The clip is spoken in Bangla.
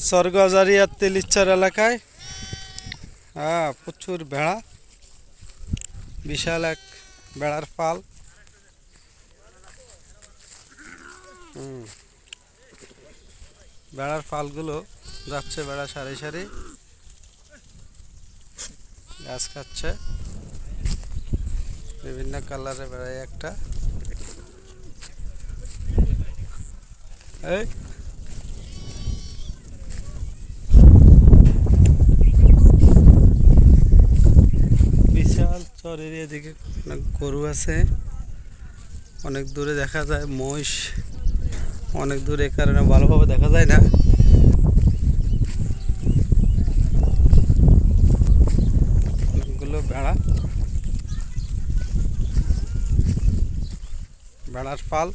স্বর্গজারিয়া তেলিচ্ছর এলাকায় প্রচুর ভেড়া, বিশাল এক ভেড়ার পাল। ভেড়ার পালগুলো যাচ্ছে, ভেড়া সারি সারি ঘাস খাচ্ছে। বিভিন্ন কালারের ভেড়াই একটা। এই বিশাল চরের এদিকে অনেক গরু আছে, অনেক দূরে দেখা যায় মহিষ, অনেক দূরে কারণে ভালোভাবে দেখা যায় না। অনেকগুলো ভেড়া, ভেড়ার পাল।